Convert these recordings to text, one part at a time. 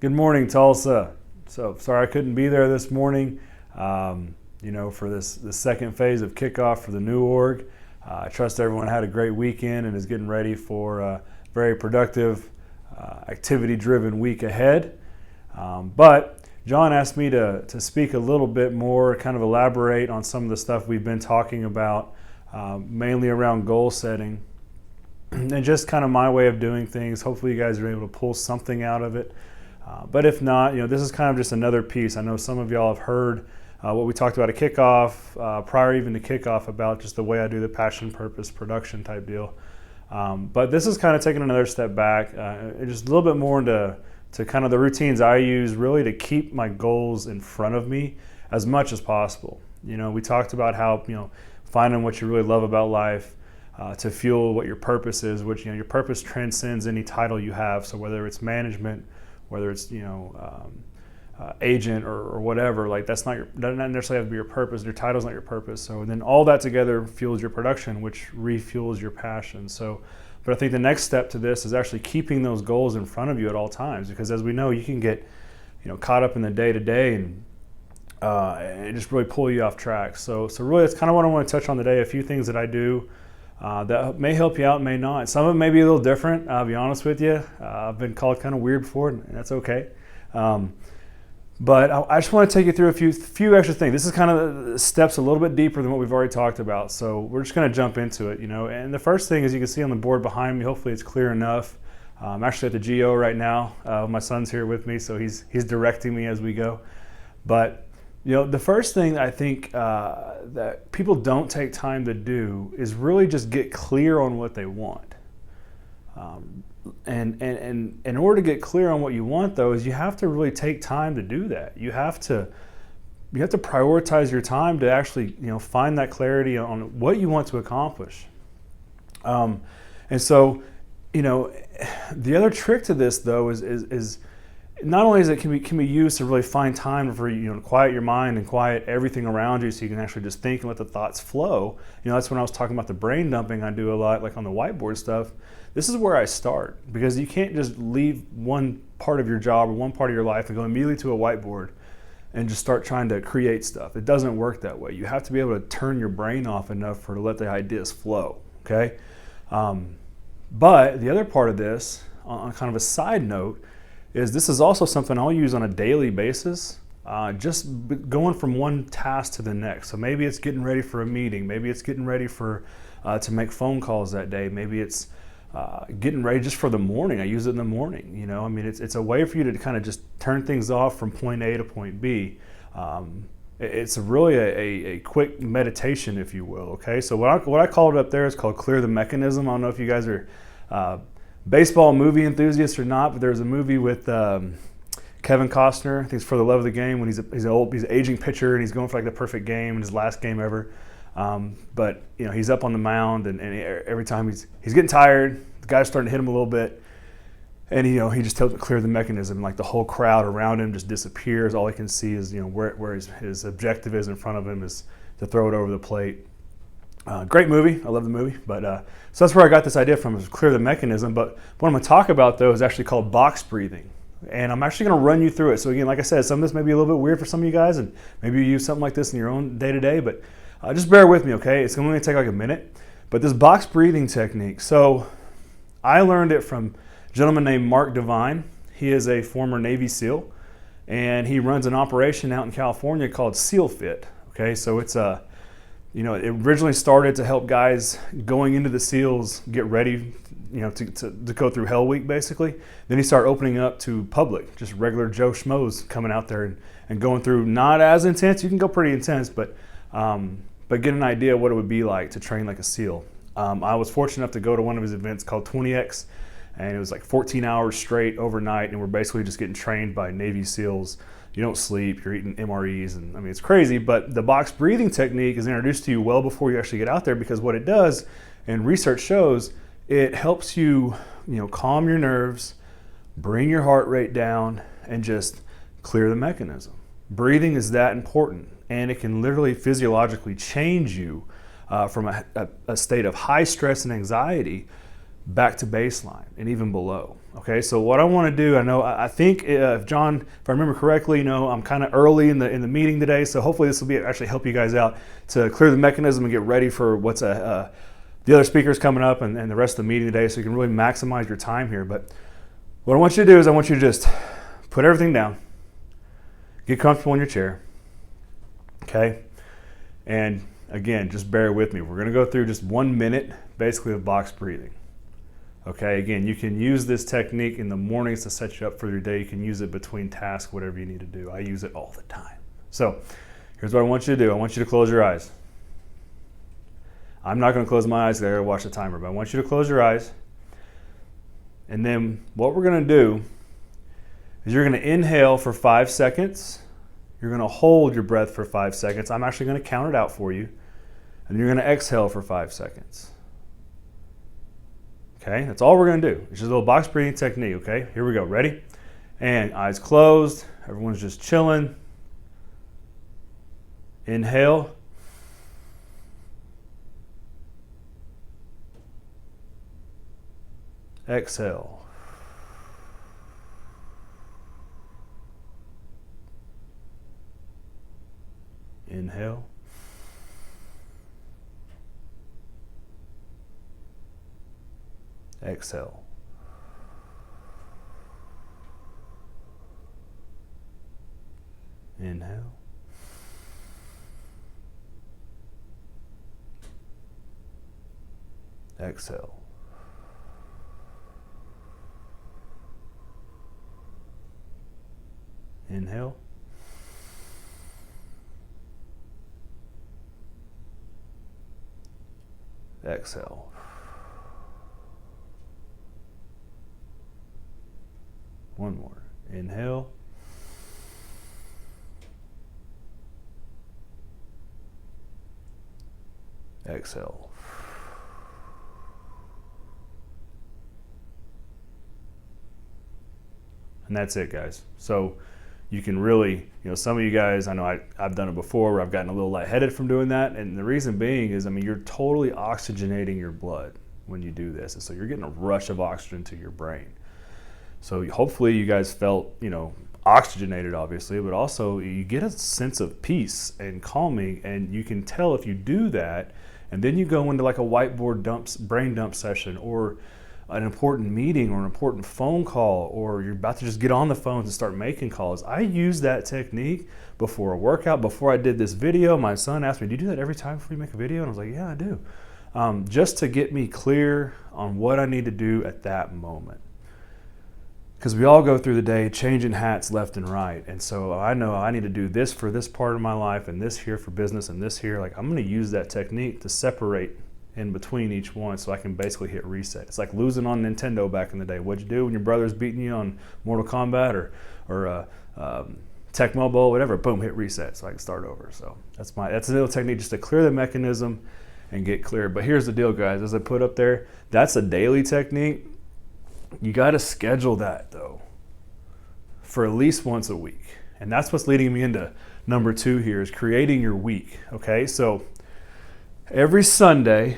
Good morning, Tulsa. So sorry I couldn't be there this morning. For this second phase of kickoff for the new org. I trust everyone had a great weekend and is getting ready for a very productive, activity-driven week ahead. But John asked me to speak a little bit more, kind of elaborate on some of the stuff we've been talking about, mainly around goal setting and just kind of my way of doing things. Hopefully you guys are able to pull something out of it. But if not, this is kind of just another piece. I know some of y'all have heard what we talked about at kickoff, prior even to kickoff, about just the way I do the passion, purpose, production type deal. But this is kind of taking another step back, just a little bit more into kind of the routines I use really to keep my goals in front of me as much as possible. We talked about how, finding what you really love about life, to fuel what your purpose is, which, your purpose transcends any title you have. So whether it's management, whether it's agent or whatever, like doesn't necessarily have to be your purpose. Your title's not your purpose. So then all that together fuels your production, which refuels your passion. But I think the next step to this is actually keeping those goals in front of you at all times, because as we know, you can get caught up in the day to day and it just really pull you off track. So really, that's kind of what I want to touch on today. A few things that I do that may help you out, may not. Some of it may be a little different, I'll be honest with you. I've been called kind of weird before, and that's okay. But I just want to take you through a few extra things. This is kind of the steps a little bit deeper than what we've already talked about. So we're just going to jump into it, And the first thing, as you can see on the board behind me, hopefully it's clear enough. I'm actually at the GO right now. My son's here with me, so he's directing me as we go. But the first thing I think that people don't take time to do is really just get clear on what they want. And in order to get clear on what you want, though, is you have to really take time to do that. You have to prioritize your time to actually find that clarity on what you want to accomplish. And so the other trick to this, though, is not only is it can be used to really find time for to quiet your mind and quiet everything around you, so you can actually just think and let the thoughts flow. That's when I was talking about the brain dumping I do a lot, like on the whiteboard stuff. This is where I start, because you can't just leave one part of your job or one part of your life and go immediately to a whiteboard and just start trying to create stuff. It doesn't work that way. You have to be able to turn your brain off enough to let the ideas flow. Okay. But the other part of this, on kind of a side note, is this is also something I'll use on a daily basis, just going from one task to the next. So maybe it's getting ready for a meeting, maybe it's getting ready for to make phone calls that day, maybe it's getting ready just for the morning. I use it in the morning. It's a way for you to kind of just turn things off from point A to point B. It's really a quick meditation, if you will. Okay, so what I call it up there is called Clear the Mechanism. I don't know if you guys are baseball movie enthusiasts or not, but there's a movie with Kevin Costner. I think it's For the Love of the Game, when he's an aging pitcher and he's going for like the perfect game in his last game ever. But he's up on the mound and every time he's getting tired, the guy's starting to hit him a little bit, and he just tells him to clear the mechanism. Like the whole crowd around him just disappears. All he can see is where his objective is in front of him is to throw it over the plate. Great movie. I love the movie. But so that's where I got this idea from, is clear the mechanism. But what I'm going to talk about, though, is actually called box breathing. And I'm actually going to run you through it. So again, like I said, some of this may be a little bit weird for some of you guys, and maybe you use something like this in your own day-to-day, but just bear with me, okay? It's going to take like a minute. But this box breathing technique, so I learned it from a gentleman named Mark Devine. He is a former Navy SEAL, and he runs an operation out in California called SEAL Fit. Okay, so it's it originally started to help guys going into the SEALs get ready, to go through Hell Week, basically. Then he started opening up to public, just regular Joe Schmoes coming out there and going through, not as intense. You can go pretty intense, but get an idea of what it would be like to train like a SEAL. I was fortunate enough to go to one of his events called 20X, and it was like 14 hours straight overnight, and we're basically just getting trained by Navy SEALs. You don't sleep, you're eating MREs, and it's crazy. But the box breathing technique is introduced to you well before you actually get out there, because what it does, and research shows, it helps you, calm your nerves, bring your heart rate down, and just clear the mechanism. Breathing is that important, and it can literally physiologically change you from a state of high stress and anxiety back to baseline and even below. Okay, so what I want to do, I think if John, if I remember correctly, I'm kind of early in the meeting today, so hopefully this will be actually help you guys out to clear the mechanism and get ready for what's the other speakers coming up and the rest of the meeting today, so you can really maximize your time here. But what I want you to do is I want you to just put everything down, get comfortable in your chair, okay, and again, just bear with me. We're going to go through just 1 minute, basically, of box breathing. Okay, again, you can use this technique in the mornings to set you up for your day. You can use it between tasks, whatever you need to do. I use it all the time. So here's what I want you to do. I want you to close your eyes. I'm not going to close my eyes because I got to watch the timer, but I want you to close your eyes. And then what we're going to do is you're going to inhale for 5 seconds. You're going to hold your breath for 5 seconds. I'm actually going to count it out for you. And you're going to exhale for 5 seconds. Okay, that's all we're going to do. It's just a little box breathing technique, okay? Here we go. Ready? And eyes closed. Everyone's just chilling. Inhale. Exhale. Inhale. Exhale. Inhale. Exhale. Inhale. Exhale. One more. Inhale. Exhale. And that's it, guys. So you can really, some of you guys, I know I've done it before where I've gotten a little lightheaded from doing that. And the reason being is, you're totally oxygenating your blood when you do this. And so you're getting a rush of oxygen to your brain. So hopefully you guys felt, oxygenated, obviously, but also you get a sense of peace and calming, and you can tell if you do that, and then you go into like a whiteboard brain dump session, or an important meeting, or an important phone call, or you're about to just get on the phones and start making calls. I use that technique before a workout. Before I did this video, my son asked me, do you do that every time before you make a video? And I was like, yeah, I do. Just to get me clear on what I need to do at that moment. Because we all go through the day changing hats left and right. And so I know I need to do this for this part of my life, and this here for business, and this here. Like, I'm going to use that technique to separate in between each one so I can basically hit reset. It's like losing on Nintendo back in the day. What'd you do when your brother's beating you on Mortal Kombat or Tecmo Bowl, whatever? Boom, hit reset so I can start over. So that's a little technique just to clear the mechanism and get clear. But here's the deal, guys. As I put up there, that's a daily technique. You got to schedule that, though, for at least once a week. And that's what's leading me into number 2 here, is creating your week. Okay, so every Sunday,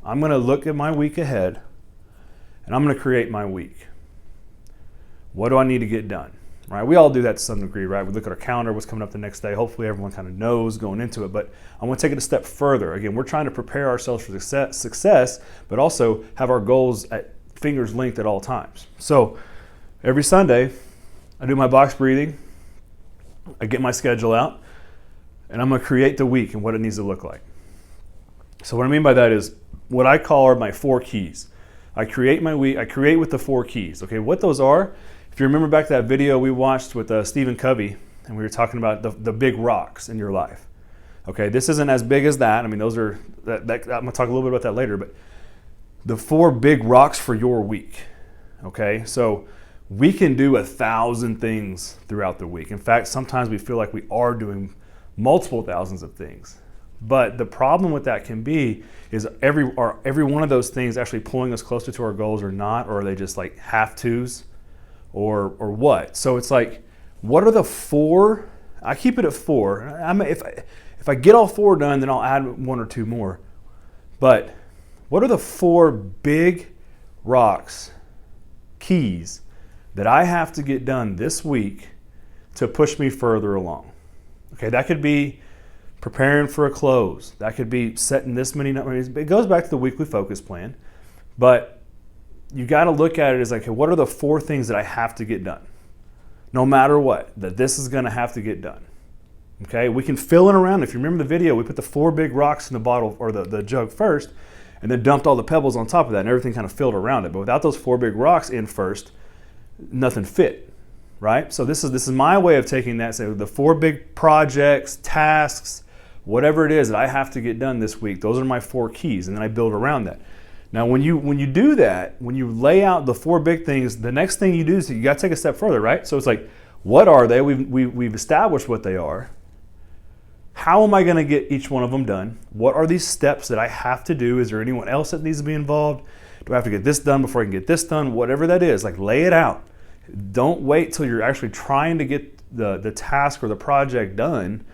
I'm going to look at my week ahead, and I'm going to create my week. What do I need to get done? Right? We all do that to some degree, right? We look at our calendar, what's coming up the next day. Hopefully everyone kind of knows going into it, but I want to take it a step further. Again, we're trying to prepare ourselves for success, but also have our goals at fingers linked at all times. So every Sunday, I do my box breathing, I get my schedule out, and I'm going to create the week and what it needs to look like. So what I mean by that is what I call are my 4 keys. I create my week, I create with the 4 keys. Okay, what those are, if you remember back to that video we watched with Stephen Covey, and we were talking about the big rocks in your life. Okay, this isn't as big as that. Those are, I'm going to talk a little bit about that later, but the 4 big rocks for your week. Okay, so we can do 1,000 things throughout the week. In fact, sometimes we feel like we are doing multiple thousands of things. But the problem with that can be is every one of those things actually pulling us closer to our goals or not, or are they just like have-tos or what? So it's like, what are the 4? I keep it at 4. If I get all 4 done, then I'll add 1 or 2 more. But what are the 4 big rocks, keys that I have to get done this week to push me further along. Okay, that could be preparing for a close. That could be setting this many numbers. It goes back to the weekly focus plan, but you got to look at it as like, okay, what are the 4 things that I have to get done? No matter what, that this is going to have to get done. Okay, we can fill it around. If you remember the video, we put the 4 big rocks in the bottle or the jug first, and then dumped all the pebbles on top of that, and everything kind of filled around it. But without those 4 big rocks in first, nothing fit, right? So this is my way of taking that, say the 4 big projects, tasks, whatever it is that I have to get done this week. Those are my 4 keys, and then I build around that. Now, when you do that, when you lay out the 4 big things, the next thing you do is you got to take a step further, right? So it's like, what are they? We've established what they are. How am I going to get each one of them done? What are these steps that I have to do? Is there anyone else that needs to be involved? Do I have to get this done before I can get this done? Whatever that is, like lay it out. Don't wait till you're actually trying to get the task or the project done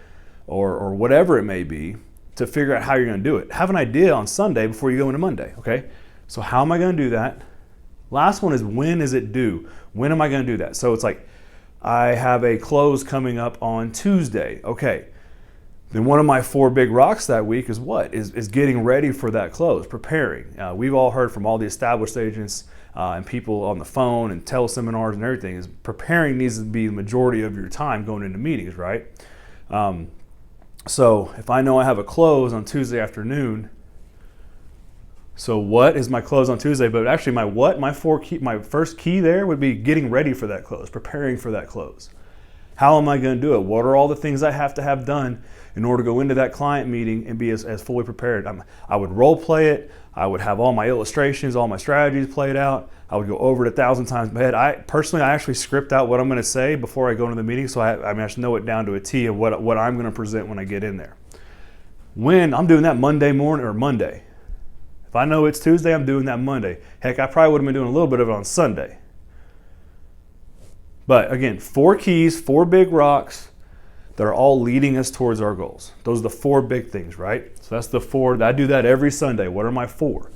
or whatever it may be to figure out how you're going to do it. Have an idea on Sunday before you go into Monday, okay? So how am I going to do that? Last one is, when is it due? When am I going to do that? So it's like, I have a close coming up on Tuesday. Okay. Then one of my 4 big rocks that week is what? Is getting ready for that close, preparing. We've all heard from all the established agents and people on the phone and teleseminars and everything, is preparing needs to be the majority of your time going into meetings, right? So if I know I have a close on Tuesday afternoon, so what is my close on Tuesday? But actually my first key there would be getting ready for that close, preparing for that close. How am I going to do it? What are all the things I have to have done in order to go into that client meeting and be as fully prepared? I would role play it. I would have all my illustrations, all my strategies played out. I would go over it 1,000 times in my head. I actually script out what I'm going to say before I go into the meeting, so I should know it down to a T of what I'm going to present when I get in there. When I'm doing that Monday morning or Monday. If I know it's Tuesday, I'm doing that Monday. Heck, I probably would have been doing a little bit of it on Sunday. But again, 4 keys, 4 big rocks that are all leading us towards our goals. Those are the 4 big things, right? So that's the 4. I do that every Sunday. What are my 4?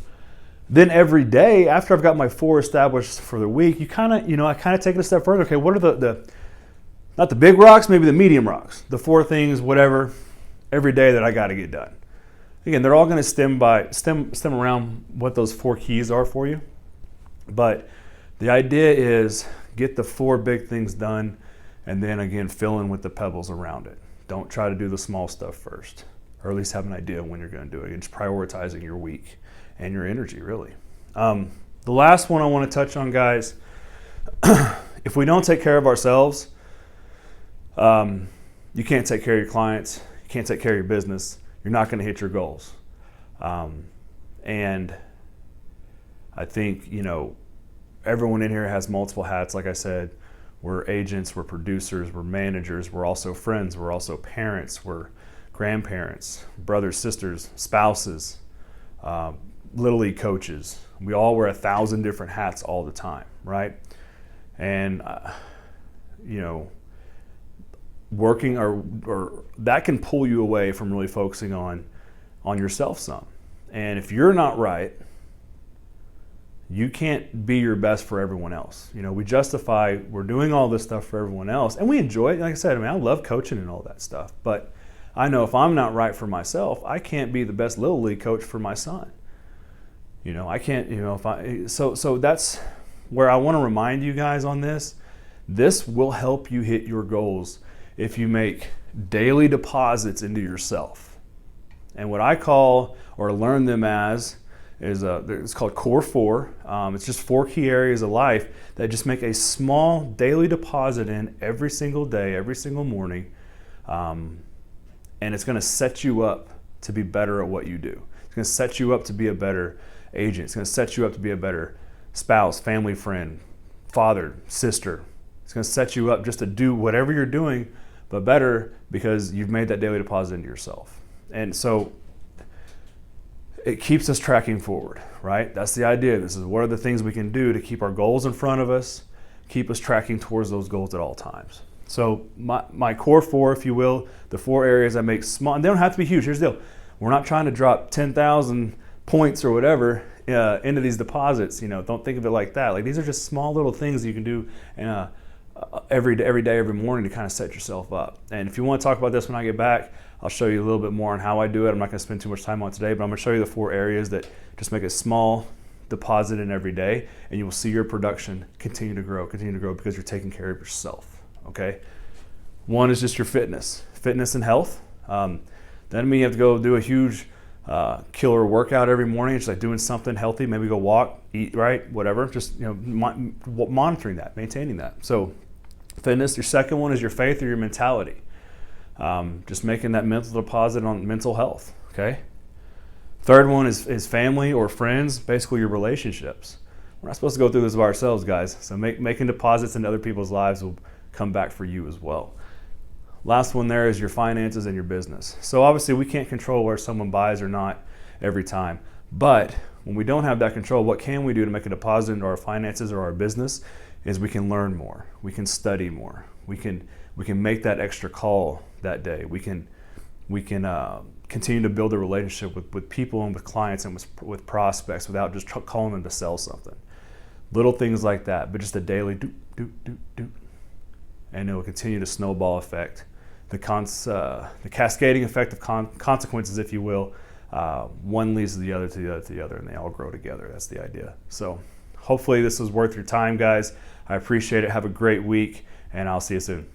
Then every day, after I've got my 4 established for the week, I kind of take it a step further. Okay, what are not the big rocks, maybe the medium rocks, the 4 things, whatever, every day that I got to get done. Again, they're all going to stem around what those 4 keys are for you. But the idea is get the 4 big things done, and then again, fill in with the pebbles around it. Don't try to do the small stuff first, or at least have an idea when you're going to do it. And just prioritizing your week and your energy, really. The last one I want to touch on, guys, if we don't take care of ourselves, you can't take care of your clients, you can't take care of your business, you're not going to hit your goals. And I think, everyone in here has multiple hats. Like I said, we're agents, we're producers, we're managers, we're also friends, we're also parents, we're grandparents, brothers, sisters, spouses, Little League coaches. We all wear 1,000 different hats all the time, right? And, working or that can pull you away from really focusing on yourself some. And if you're not right, you can't be your best for everyone else. We justify we're doing all this stuff for everyone else, and we enjoy it. Like I said, I love coaching and all that stuff, but I know if I'm not right for myself, I can't be the best Little League coach for my son. I can't, so that's where I want to remind you guys on this. This will help you hit your goals if you make daily deposits into yourself. And what I call or learn them as is it's called Core 4. It's just 4 key areas of life that just make a small daily deposit in every single day, every single morning. And it's going to set you up to be better at what you do. It's going to set you up to be a better agent. It's going to set you up to be a better spouse, family, friend, father, sister. It's going to set you up just to do whatever you're doing, but better because you've made that daily deposit into yourself. And so it keeps us tracking forward, right? That's the idea. This is what are the things we can do to keep our goals in front of us, keep us tracking towards those goals at all times. So my core 4, if you will, the 4 areas I make small, and they don't have to be huge. Here's the deal. We're not trying to drop 10,000 points or whatever into these deposits. Don't think of it like that. Like, these are just small little things you can do every day, every morning to kind of set yourself up. And if you want to talk about this when I get back, I'll show you a little bit more on how I do it. I'm not going to spend too much time on it today, but I'm going to show you the 4 areas that just make a small deposit in every day, and you will see your production continue to grow because you're taking care of yourself. Okay. 1 is just your fitness and health. That doesn't mean you have to go do a huge killer workout every morning. It's like doing something healthy, maybe go walk, eat right, whatever. Just monitoring that, maintaining that. So fitness. Your second one is your faith or your mentality. Just making that mental deposit on mental health. Okay. Third one is family or friends, basically your relationships. We're not supposed to go through this by ourselves, guys. So making deposits into other people's lives will come back for you as well. Last one there is your finances and your business. So obviously we can't control where someone buys or not every time. But when we don't have that control, what can we do to make a deposit into our finances or our business is we can learn more. We can study more. We can make that extra call that day. We can continue to build a relationship with people and with clients and with prospects without just calling them to sell something. Little things like that, but just a daily do. And it will continue to snowball effect. The cascading effect of consequences, if you will. One leads to the other, and they all grow together. That's the idea. So hopefully this was worth your time, guys. I appreciate it. Have a great week, and I'll see you soon.